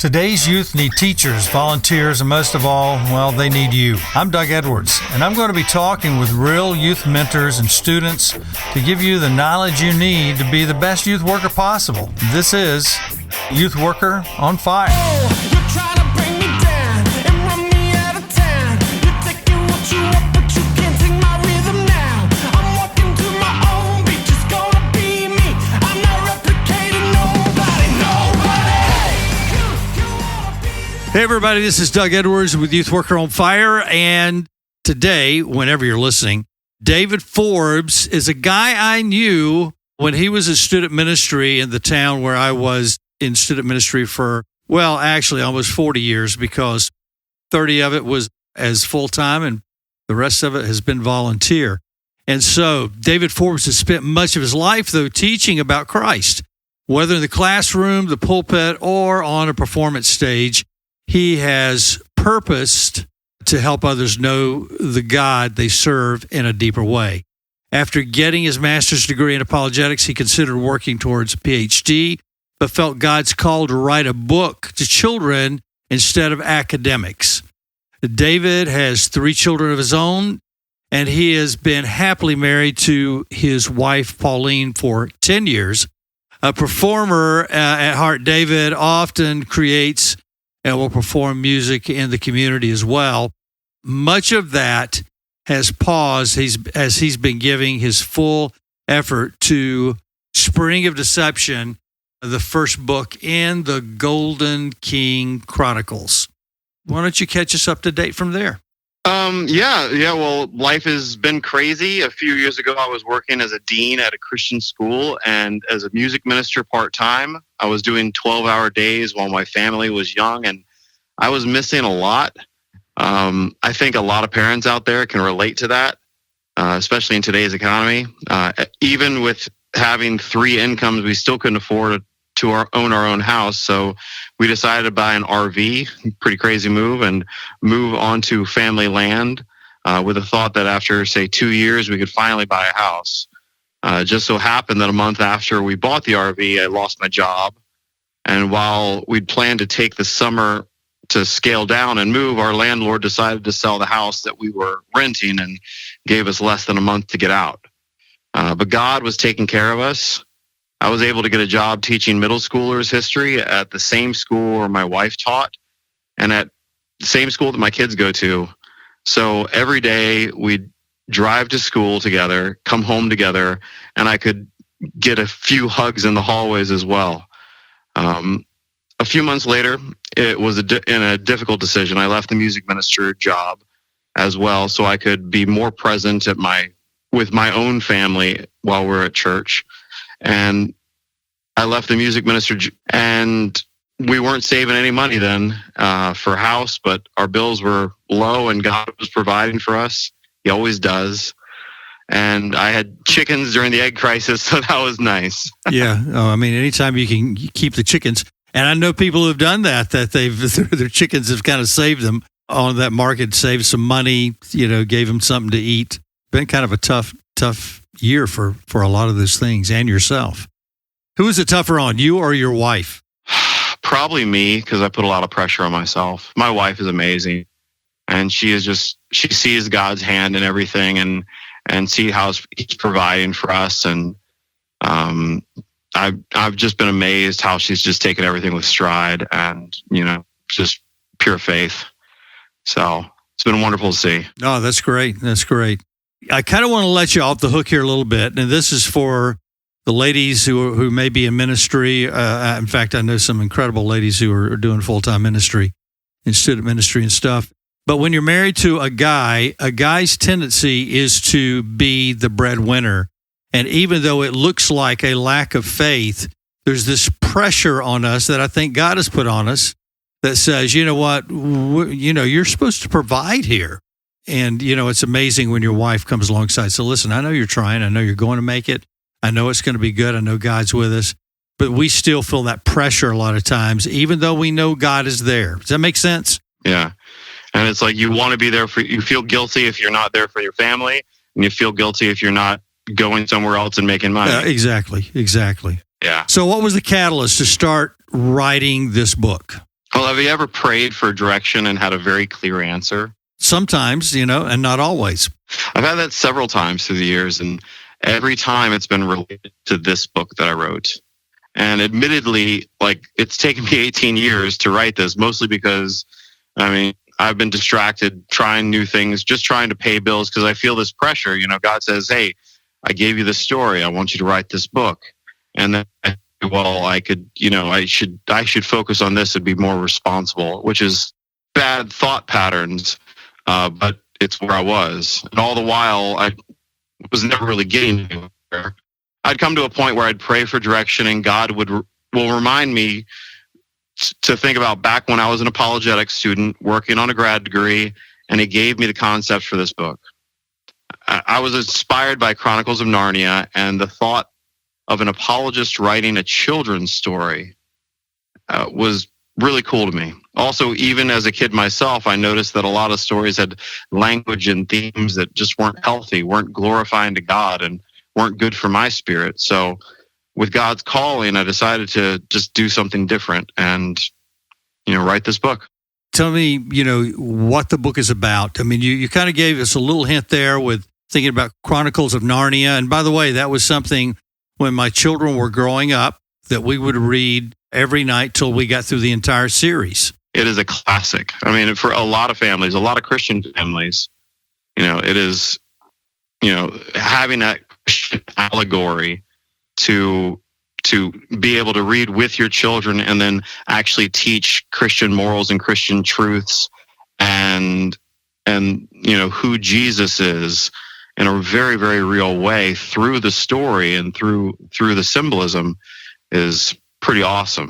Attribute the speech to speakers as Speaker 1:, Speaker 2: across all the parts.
Speaker 1: Today's youth need teachers, volunteers, and most of all, well, they need you. I'm Doug Edwards, and I'm going to be talking with real youth mentors and students to give you the knowledge you need to be the best youth worker possible. This is Youth Worker on Fire. Hey everybody, this is Doug Edwards with Youth Worker on Fire, and today, whenever you're listening, David Forbes is a guy I knew when he was in student ministry in the town where I was in student ministry for, well, actually almost 40 years, because 30 of it was as full-time and the rest of it has been volunteer. And so David Forbes has spent much of his life, though, teaching about Christ, whether in the classroom, the pulpit, or on a performance stage. He has purposed to help others know the God they serve in a deeper way. After getting his master's degree in apologetics, he considered working towards a PhD, but felt God's call to write a book to children instead of academics. David has 3 children of his own, and he has been happily married to his wife, Pauline, for 10 years. A performer at heart, David often creates and will perform music in the community as well. Much of that has paused as he's been giving his full effort to Spring of Deception, the first book in the Golden King Chronicles. Why don't you catch us up to date from there? Well, life has been crazy. A few years ago, I was working as a dean at a Christian school and as a music minister part-time. I was doing 12-hour days while my family was young, and I was missing a lot. I think a lot of parents out there can relate to that, especially in today's economy. Even with having 3 incomes, we still couldn't afford to own our own house. So we decided to buy an RV, pretty crazy move, and move onto family land with the thought that after, say, 2 years, we could finally buy a house. Just so happened that a month after we bought the RV, I lost my job. And while we'd planned to take the summer to scale down and move, our landlord decided to sell the house that we were renting and gave us less than a month to get out. But God was taking care of us. I was able to get a job teaching middle schoolers history at the same school where my wife taught and at the same school that my kids go to. So every day we'd drive to school together, come home together, and I could get a few hugs in the hallways as well. A few months later, it was in a difficult decision. I left the music minister job as well so I could be more present with my own family while we're at church. And I left the music minister, and we weren't saving any money then for a house, but our bills were low and God was providing for us. He always does. And I had chickens during the egg crisis, so that was nice. Yeah. Oh, I mean, anytime you can keep the chickens. And I know people who've done that their chickens have kind of saved them on that market, saved some money, gave them something to eat. Been kind of a tough year for a lot of those things, and yourself. Who is it tougher on, you or your wife? Probably me, because I put a lot of pressure on myself. My wife is amazing, and she sees God's hand in everything and see how he's providing for us. And I've just been amazed how she's just taken everything with stride and, just pure faith. So it's been wonderful to see. Oh, that's great. That's great. I kind of want to let you off the hook here a little bit. And this is for the ladies who may be in ministry. In fact, I know some incredible ladies who are doing full-time ministry in student ministry and stuff. But when you're married to a guy's tendency is to be the breadwinner. And even though it looks like a lack of faith, there's this pressure on us that I think God has put on us that says, you know what, you're supposed to provide here. And, it's amazing when your wife comes alongside. So listen, I know you're trying. I know you're going to make it. I know it's going to be good. I know God's with us. But we still feel that pressure a lot of times, even though we know God is there. Does that make sense? Yeah. And it's like you want to be there you feel guilty if you're not there for your family, and you feel guilty if you're not going somewhere else and making money. Exactly. Yeah. So what was the catalyst to start writing this book?
Speaker 2: Well, have you ever prayed for direction and had a very clear answer?
Speaker 1: Sometimes, and not always.
Speaker 2: I've had that several times through the years, and every time it's been related to this book that I wrote. And admittedly, it's taken me 18 years to write this, mostly because, I've been distracted trying new things, just trying to pay bills because I feel this pressure. God says, hey, I gave you this story. I want you to write this book. And then, I could, I should focus on this and be more responsible, which is bad thought patterns. But it's where I was. And all the while, I was never really getting anywhere. I'd come to a point where I'd pray for direction, and God will remind me to think about back when I was an apologetics student working on a grad degree, and He gave me the concepts for this book. I was inspired by Chronicles of Narnia, and the thought of an apologist writing a children's story was really cool to me. Also, even as a kid myself, I noticed that a lot of stories had language and themes that just weren't healthy, weren't glorifying to God, and weren't good for my spirit. So with God's calling, I decided to just do something different and, write this book.
Speaker 1: Tell me, what the book is about. You kind of gave us a little hint there with thinking about Chronicles of Narnia. And by the way, that was something when my children were growing up that we would read every night till we got through the entire series.
Speaker 2: It is a classic. For a lot of families, a lot of Christian families, it is, having that Christian allegory to be able to read with your children and then actually teach Christian morals and Christian truths and who Jesus is in a very, very real way through the story and through the symbolism is pretty awesome.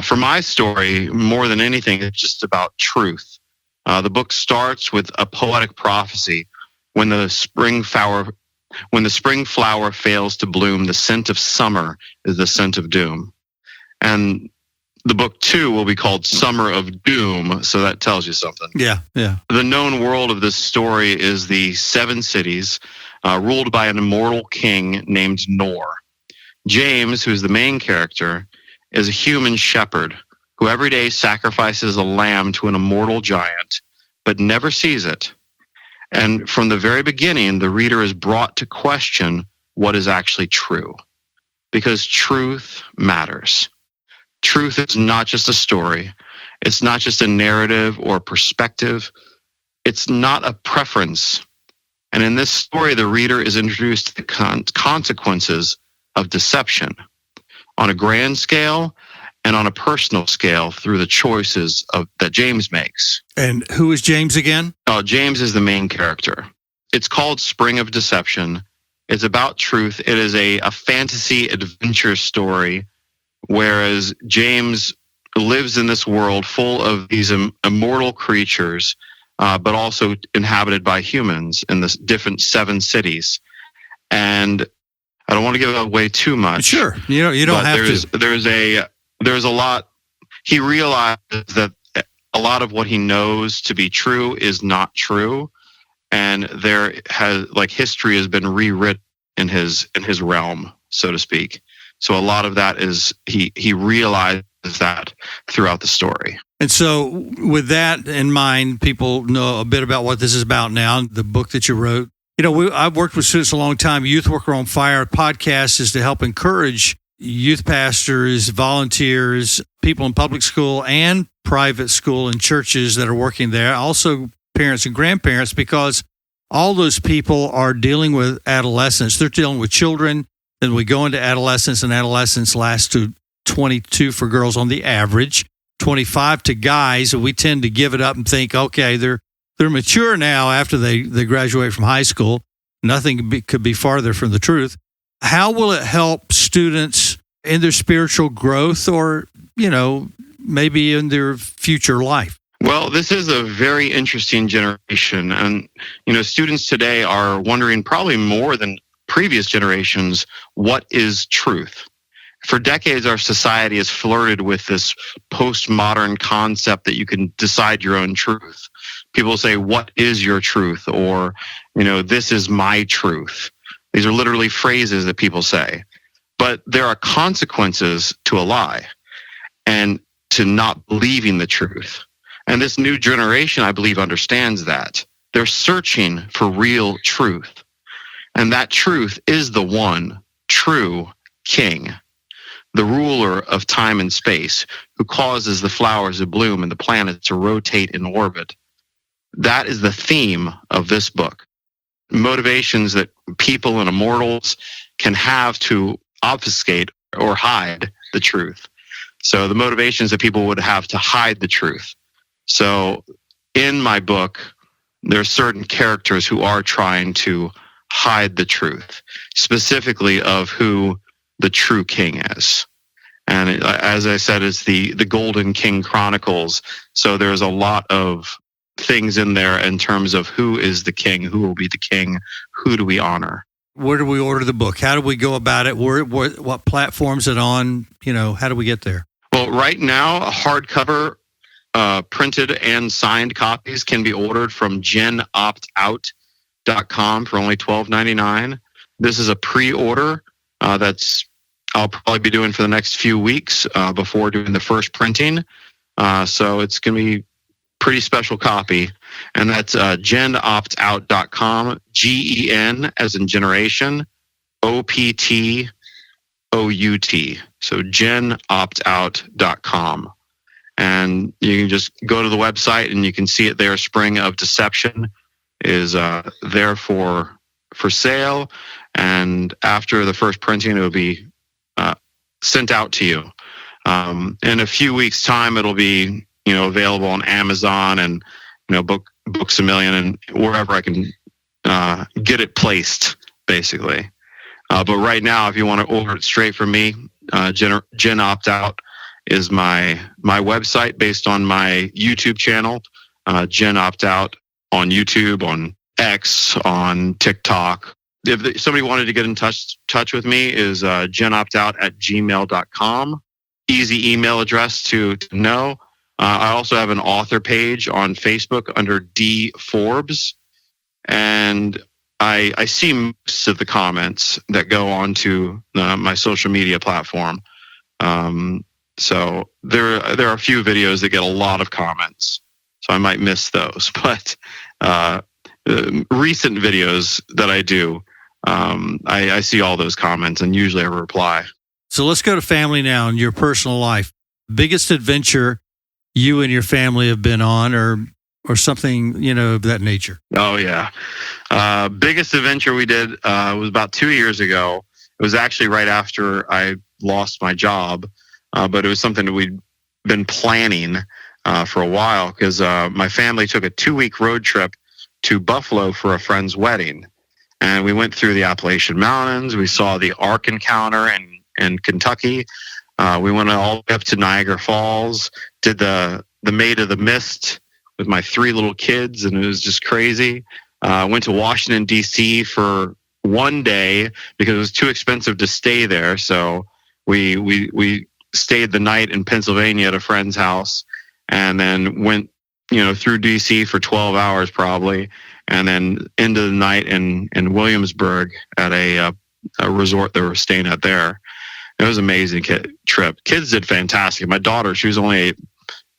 Speaker 2: For my story, more than anything, it's just about truth. The book starts with a poetic prophecy. When the spring flower fails to bloom, the scent of summer is the scent of doom. And the book 2 will be called Summer of Doom, so that tells you something.
Speaker 1: Yeah.
Speaker 2: The known world of this story is the 7 cities ruled by an immortal king named Nor. James, who's the main character, is a human shepherd who every day sacrifices a lamb to an immortal giant, but never sees it. And from the very beginning, the reader is brought to question what is actually true, because truth matters. Truth is not just a story. It's not just a narrative or perspective. It's not a preference. And in this story, the reader is introduced to the consequences of deception on a grand scale and on a personal scale through the choices that James makes.
Speaker 1: And who is James again?
Speaker 2: James is the main character. It's called Spring of Deception. It's about truth. It is a fantasy adventure story, whereas James lives in this world full of these immortal creatures, but also inhabited by humans in the different 7 cities. And I don't want to give away too much.
Speaker 1: Sure, you don't have
Speaker 2: to. There's a lot. He realizes that a lot of what he knows to be true is not true, and history has been rewritten in his realm, so to speak. So a lot of that is he realizes that throughout the story.
Speaker 1: And so with that in mind, people know a bit about what this is about now, the book that you wrote. I've worked with students a long time. Youth Worker on Fire podcast is to help encourage youth pastors, volunteers, people in public school and private school and churches that are working there, also parents and grandparents, because all those people are dealing with adolescence. They're dealing with children. Then we go into adolescence, and adolescence lasts to 22 for girls on the average, 25 to guys. And we tend to give it up and think, okay, they're mature now after they graduate from high school. Nothing could be farther from the truth. How will it help students in their spiritual growth or, maybe in their future life?
Speaker 2: Well, this is a very interesting generation. And, students today are wondering probably more than previous generations, what is truth? For decades, our society has flirted with this postmodern concept that you can decide your own truth. People say, what is your truth? Or, this is my truth. These are literally phrases that people say. But there are consequences to a lie. And to not believing the truth. And this new generation, I believe, understands that. They're searching for real truth. And that truth is the one true king, the ruler of time and space, who causes the flowers to bloom and the planets to rotate in orbit. That is the theme of this book. Motivations that people and immortals can have to obfuscate or hide the truth. So the motivations that people would have to hide the truth. So in my book, there are certain characters who are trying to hide the truth, specifically of who the true king is. And as I said, it's the Golden King Chronicles. So there's a lot of things in there in terms of who is the king, who will be the king, who do we honor.
Speaker 1: Where do we order the book? How do we go about it? What platforms it on? How do we get there?
Speaker 2: Well, right now, hardcover, printed and signed copies can be ordered from genoptout.com for only $12.99. This is a pre-order that's I'll probably be doing for the next few weeks before doing the first printing. So it's going to be pretty special copy. And that's genoptout.com, GEN as in generation, OPTOUT. So genoptout.com. And you can just go to the website and you can see it there. Spring of Deception is there for sale. And after the first printing, it will be sent out to you. In a few weeks' time, it'll be available on Amazon and Books A Million and wherever I can get it placed, basically. But right now, if you want to order it straight from me, Gen Opt Out is my website based on my YouTube channel, Gen Opt Out on YouTube, on X, on TikTok. If somebody wanted to get in touch with me, is genoptout@gmail.com. Easy email address to know. I also have an author page on Facebook under D Forbes, and I see most of the comments that go onto my social media platform. So there are a few videos that get a lot of comments, so I might miss those. But recent videos that I do, I see all those comments and usually I reply.
Speaker 1: So let's go to family now and your personal life. Biggest adventure you and your family have been on, or something of that nature?
Speaker 2: Oh yeah, biggest adventure we did was about 2 years ago. It was actually right after I lost my job, but it was something that we'd been planning for a while because my family took a 2-week road trip to Buffalo for a friend's wedding. And we went through the Appalachian Mountains. We saw the Ark Encounter in Kentucky. We went all the way up to Niagara Falls, did the Maid of the Mist with my 3 little kids, and it was just crazy. Went to Washington, D.C. for one day because it was too expensive to stay there. So we stayed the night in Pennsylvania at a friend's house and then went through D.C. for 12 hours probably, and then into the night in Williamsburg at a resort that we're staying at there. It was an amazing trip. Kids did fantastic. My daughter, she was only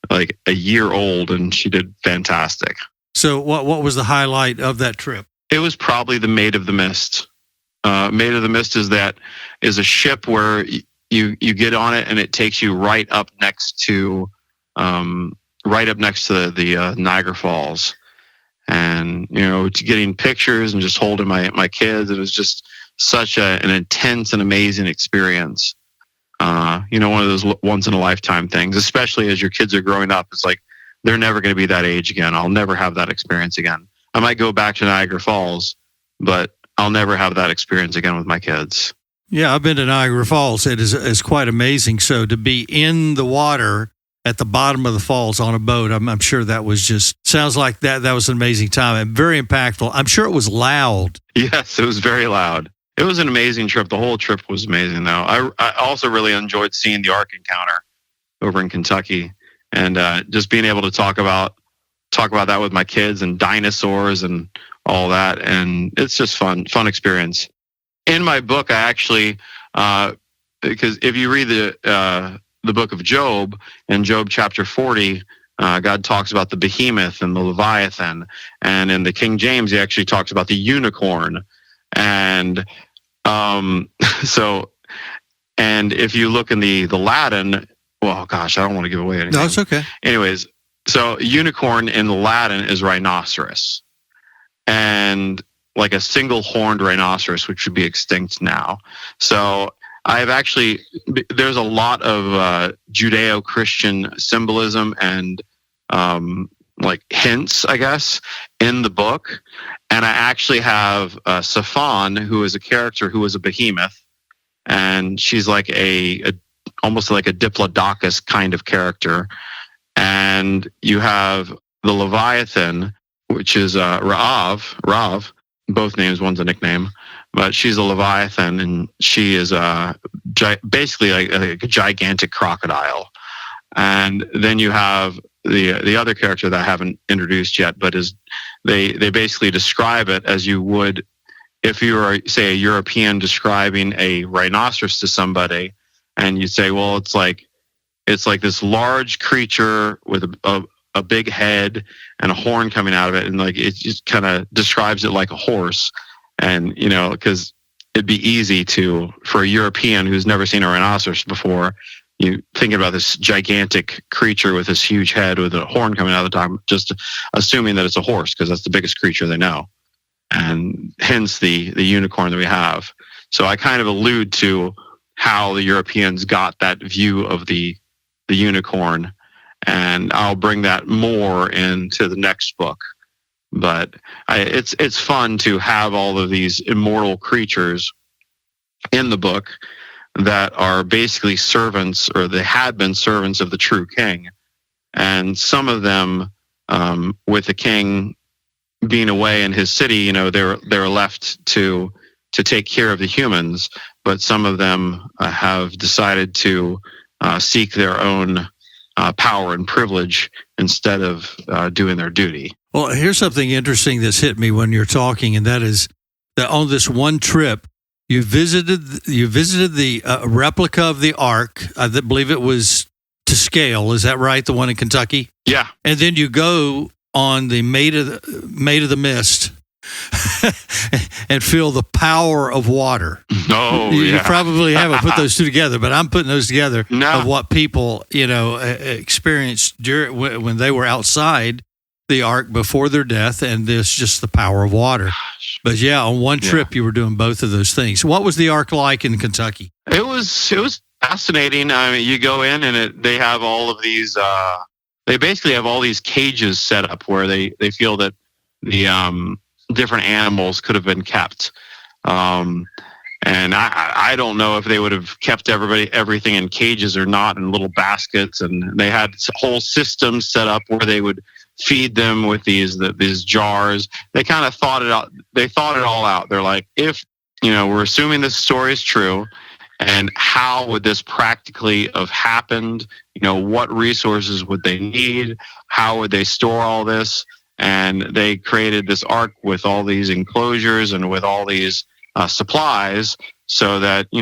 Speaker 2: like a year old, and she did fantastic.
Speaker 1: So what was the highlight of that trip?
Speaker 2: It was probably the Maid of the Mist. Maid of the Mist is a ship where you get on it, and it takes you right up next to the Niagara Falls. And getting pictures and just holding my kids, it was just such an intense and amazing experience. One of those once in a lifetime things, especially as your kids are growing up. It's like they're never going to be that age again. I'll never have that experience again. I might go back to Niagara Falls, but I'll never have that experience again with my kids.
Speaker 1: Yeah, I've been to Niagara Falls. It is quite amazing. So to be in the water at the bottom of the falls on a boat, I'm sure that was sounds like that was an amazing time and very impactful. I'm sure it was loud.
Speaker 2: Yes, it was very loud. It was an amazing trip. The whole trip was amazing, though. I also really enjoyed seeing the Ark Encounter over in Kentucky, and just being able to talk about that with my kids and dinosaurs and all that. And it's just fun experience. In my book, I actually, because if you read the the book of Job, in Job chapter 40, God talks about the behemoth and the leviathan, and in the King James, he actually talks about the unicorn, and so, and if you look in the Latin, well, gosh, I don't want to give away anything.
Speaker 1: No, it's okay.
Speaker 2: Anyways, so unicorn in the Latin is rhinoceros, and like a single horned rhinoceros, which would be extinct now. So I've actually, there's a lot of Judeo-Christian symbolism and like hints, I guess, in the book. And I actually have Safan, who is a character who is a behemoth, and she's like a almost like a Diplodocus kind of character. And you have the Leviathan, which is Rav. Both names, one's a nickname, but she's a Leviathan, and she is basically like a gigantic crocodile. And then you have the other character that I haven't introduced yet, but is they basically describe it as you would if you were, say, a European describing a rhinoceros to somebody, and you say, well, it's like this large creature with a big head and a horn coming out of it, and like it just kind of describes it like a horse. And because it'd be easy for a European who's never seen a rhinoceros before, you thinking about this gigantic creature with this huge head with a horn coming out of the top, just assuming that it's a horse because that's the biggest creature they know, and hence the unicorn that we have. So I kind of allude to how the Europeans got that view of the unicorn, and I'll bring that more into the next book. But it's fun to have all of these immortal creatures in the book that are basically servants, or they had been servants of the true king. And some of them, with the king being away in his city, they're left to take care of the humans. But some of them have decided to seek their own power and privilege instead of doing their duty.
Speaker 1: Well, here's something interesting that's hit me when you're talking, and that is that on this one trip, you visited the replica of the Ark. I believe it was to scale. Is that right? The one in Kentucky?
Speaker 2: Yeah.
Speaker 1: And then you go on the Maid of the Mist and feel the power of water.
Speaker 2: Oh,
Speaker 1: You probably haven't put those two together, but I'm putting those together
Speaker 2: No.
Speaker 1: of what people, experienced when they were outside the Ark before their death, and this just the power of water. But yeah, on one trip you were doing both of those things. What was the Ark like in Kentucky?
Speaker 2: It was fascinating. I mean, you go in and they have all of these. They basically have all these cages set up where they feel that the different animals could have been kept. And I don't know if they would have kept everything in cages or not, in little baskets. And they had whole systems set up where they would feed them with these jars. They kind of thought it out. They thought it all out. They're like, if we're assuming this story is true, and how would this practically have happened? What resources would they need? How would they store all this? And they created this Ark with all these enclosures and with all these supplies, so that you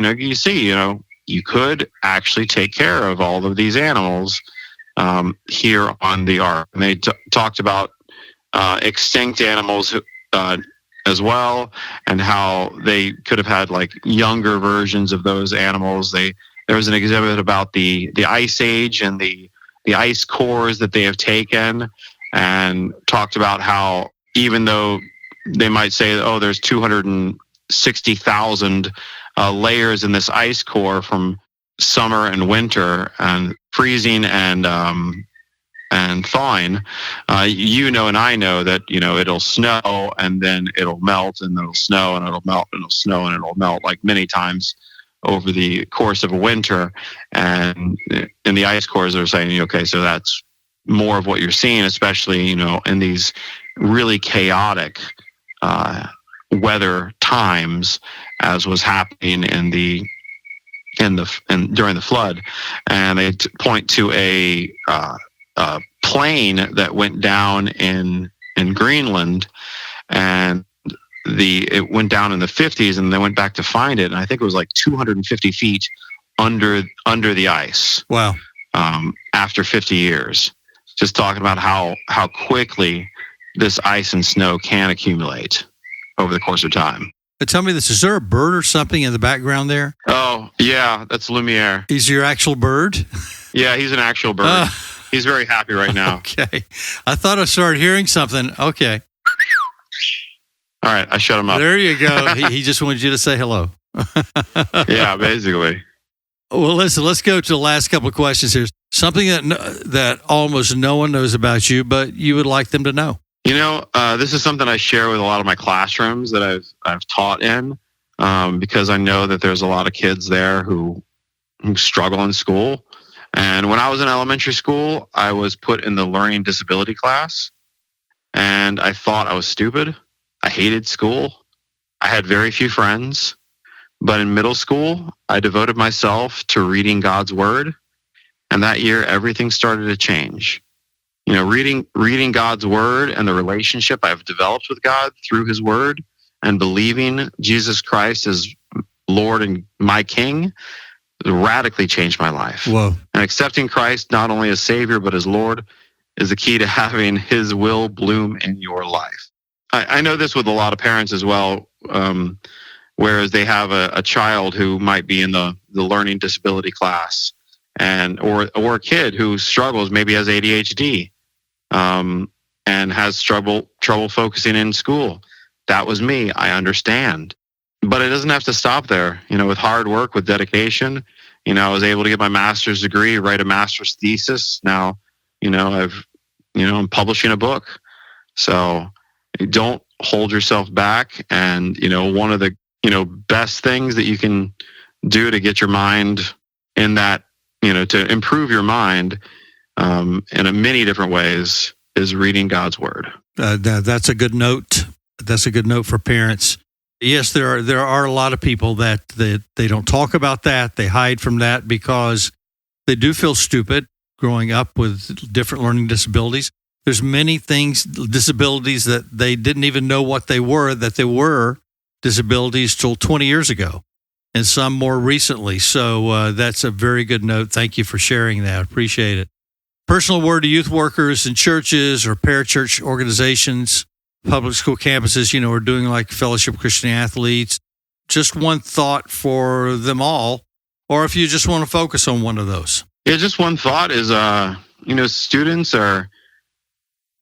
Speaker 2: could actually take care of all of these animals here on the Ark. And they talked about extinct animals as well, and how they could have had like younger versions of those animals. There was an exhibit about the Ice Age and the ice cores that they have taken, and talked about how even though they might say, oh, there's 260,000 layers in this ice core from summer and winter and freezing and thawing, and I know that it'll snow and then it'll melt, and it'll snow and it'll melt and it'll snow and it'll melt, like many times over the course of a winter. And in the ice cores, they're saying, okay, so that's more of what you're seeing, especially in these really chaotic weather times, as was happening during the flood. And they point to a plane that went down in Greenland, and it went down in the 50s, and they went back to find it, and I think it was like 250 feet under the ice.
Speaker 1: Wow.
Speaker 2: After 50 years, just talking about how quickly this ice and snow can accumulate over the course of time.
Speaker 1: But tell me this, is there a bird or something in the background there?
Speaker 2: Oh, yeah, that's Lumiere.
Speaker 1: He's your actual bird?
Speaker 2: Yeah, he's an actual bird. He's very happy right now.
Speaker 1: Okay. I thought I started hearing something. Okay.
Speaker 2: All right, I shut him up.
Speaker 1: There you go. He just wanted you to say hello.
Speaker 2: Yeah, basically.
Speaker 1: Well, listen, let's go to the last couple of questions here. Something that almost no one knows about you, but you would like them to know.
Speaker 2: You know, this is something I share with a lot of my classrooms that I've taught in, because I know that there's a lot of kids there who struggle in school. And when I was in elementary school, I was put in the learning disability class, and I thought I was stupid. I hated school. I had very few friends. But in middle school, I devoted myself to reading God's word. And that year, everything started to change. You know, reading God's word and the relationship I've developed with God through his word, and believing Jesus Christ as Lord and my King radically changed my life.
Speaker 1: Whoa.
Speaker 2: And accepting Christ not only as Savior, but as Lord is the key to having his will bloom in your life. I know this with a lot of parents as well, whereas they have a child who might be in the learning disability class, or a kid who struggles, maybe has ADHD, and has trouble focusing in school. That was me. I understand. But it doesn't have to stop there. You know, with hard work, with dedication, you know, I was able to get my master's degree, write a master's thesis. Now, you know, I'm publishing a book. So don't hold yourself back. And, you know, one of the, you know, best things that you can do to get your mind in that, you know, to improve your mind in many different ways is reading God's word.
Speaker 1: That's a good note. That's a good note for parents. Yes, there are a lot of people that they don't talk about that. They hide from that because they do feel stupid growing up with different learning disabilities. There's many things, disabilities that they didn't even know what they were, that they were disabilities till 20 years ago, and some more recently. So that's a very good note. Thank you for sharing that. Appreciate it. Personal word to youth workers in churches or parachurch organizations, public school campuses, you know, are doing like Fellowship of Christian Athletes. Just one thought for them all, or if you just want to focus on one of those.
Speaker 2: Yeah, just one thought is, you know, students are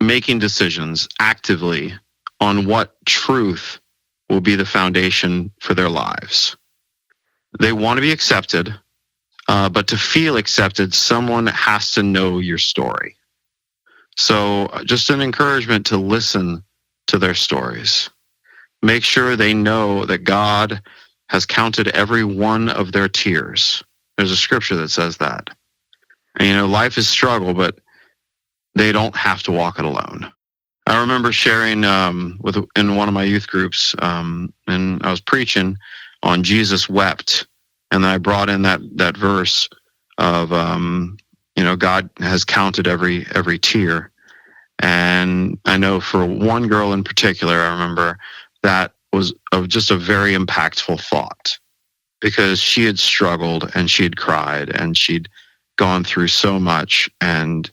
Speaker 2: making decisions actively on what truth will be the foundation for their lives. They want to be accepted, but to feel accepted, someone has to know your story. So just an encouragement to listen to their stories. Make sure they know that God has counted every one of their tears. There's a scripture that says that. And, you know, life is struggle, but they don't have to walk it alone. I remember sharing in one of my youth groups, and I was preaching on Jesus wept, and then I brought in that verse of you know, God has counted every tear. And I know for one girl in particular, I remember that was just a very impactful thought, because she had struggled and she had cried and she'd gone through so much, and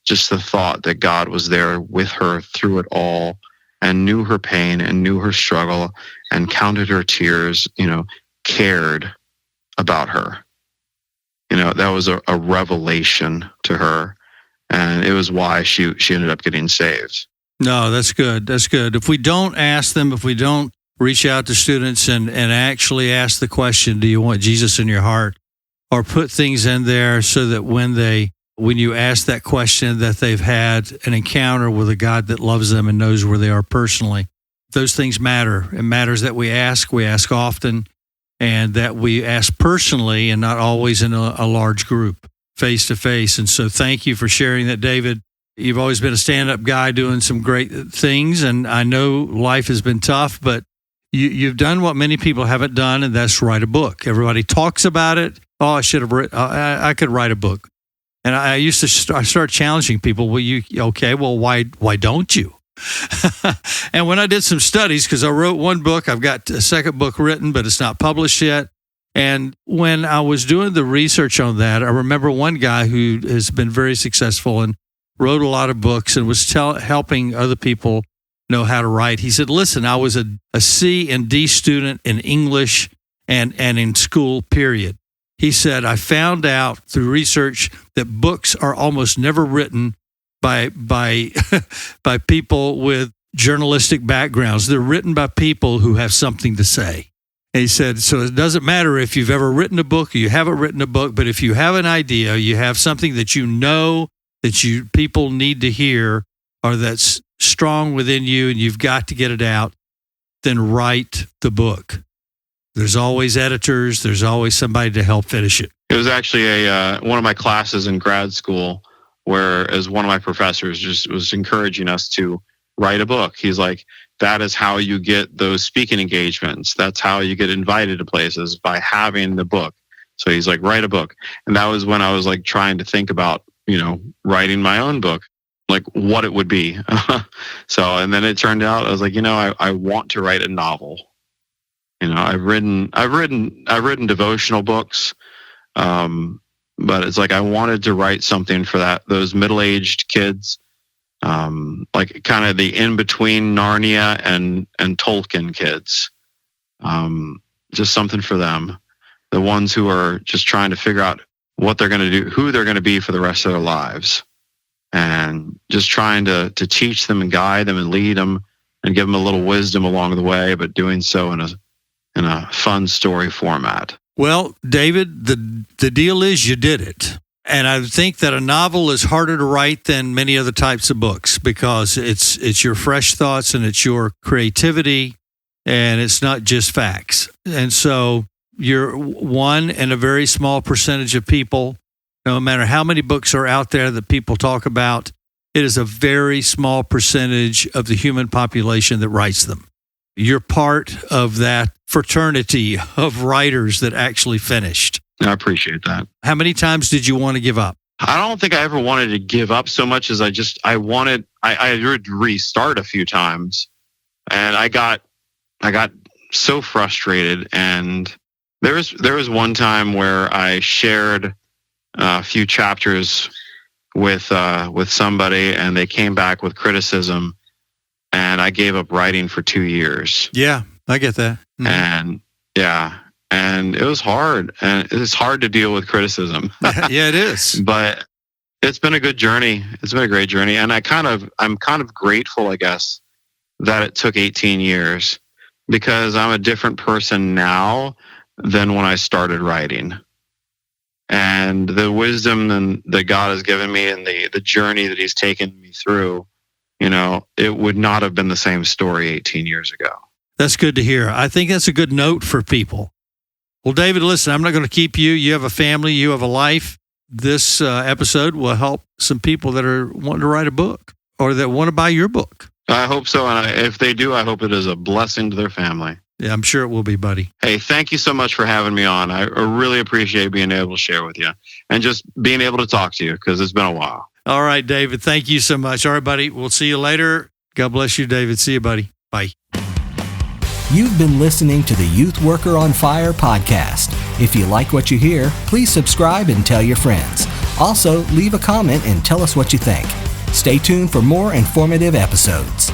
Speaker 2: just the thought that God was there with her through it all and knew her pain and knew her struggle and counted her tears, you know, cared about her. You know, that was a revelation to her. And it was why she ended up getting saved.
Speaker 1: No, that's good. That's good. If we don't ask them, if we don't reach out to students and actually ask the question, do you want Jesus in your heart? Or put things in there so that when you ask that question, that they've had an encounter with a God that loves them and knows where they are personally. Those things matter. It matters that we ask often, and that we ask personally and not always in a large group, face to face. And so thank you for sharing that, David. You've always been a stand-up guy doing some great things, and I know life has been tough, but you've done what many people haven't done, and that's write a book. Everybody talks about it. Oh, I should have written. I could write a book. And I used to start challenging people. Well, why don't you? And when I did some studies, because I wrote one book, I've got a second book written, but it's not published yet. And when I was doing the research on that, I remember one guy who has been very successful and wrote a lot of books and was helping other people know how to write. He said, listen, I was a C and D student in English and in school, period. He said, I found out through research that books are almost never written by by people with journalistic backgrounds. They're written by people who have something to say. And he said, so it doesn't matter if you've ever written a book or you haven't written a book, but if you have an idea, you have something that you know that people need to hear or that's strong within you and you've got to get it out, then write the book. There's always editors. There's always somebody to help finish it.
Speaker 2: It was actually one of my classes in grad school where, as one of my professors just was encouraging us to write a book. He's like, that is how you get those speaking engagements. That's how you get invited to places, by having the book. So he's like, write a book. And that was when I was like trying to think about, writing my own book, like what it would be. And then it turned out, I was like, I want to write a novel. I've written devotional books. But it's like, I wanted to write something for those middle-aged kids, like kind of the in-between Narnia and Tolkien kids. Just something for them. The ones who are just trying to figure out what they're going to do, who they're going to be for the rest of their lives. And just trying to teach them and guide them and lead them and give them a little wisdom along the way, but doing so in a fun story format.
Speaker 1: Well, David, the deal is you did it. And I think that a novel is harder to write than many other types of books because it's your fresh thoughts and it's your creativity and it's not just facts. And so you're one in a very small percentage of people. No matter how many books are out there that people talk about, it is a very small percentage of the human population that writes them. You're part of that fraternity of writers that actually finished.
Speaker 2: I appreciate that.
Speaker 1: How many times did you want to give up?
Speaker 2: I don't think I ever wanted to give up so much as I would restart a few times. And I got so frustrated. And there was one time where I shared a few chapters with somebody and they came back with criticism. And I gave up writing for 2 years.
Speaker 1: Yeah, I get that.
Speaker 2: Mm-hmm. And it was hard. And it's hard to deal with criticism.
Speaker 1: Yeah, it is.
Speaker 2: But it's been a good journey. It's been a great journey. And I'm kind of grateful, I guess, that it took 18 years because I'm a different person now than when I started writing. And the wisdom that God has given me and the journey that he's taken me through, it would not have been the same story 18 years ago.
Speaker 1: That's good to hear. I think that's a good note for people. Well, David, listen, I'm not going to keep you. You have a family. You have a life. This episode will help some people that are wanting to write a book or that want to buy your book.
Speaker 2: I hope so. And if they do, I hope it is a blessing to their family.
Speaker 1: Yeah, I'm sure it will be, buddy.
Speaker 2: Hey, thank you so much for having me on. I really appreciate being able to share with you and just being able to talk to you because it's been a while.
Speaker 1: All right, David. Thank you so much. All right, buddy. We'll see you later. God bless you, David. See you, buddy. Bye.
Speaker 3: You've been listening to the Youth Worker on Fire podcast. If you like what you hear, please subscribe and tell your friends. Also, leave a comment and tell us what you think. Stay tuned for more informative episodes.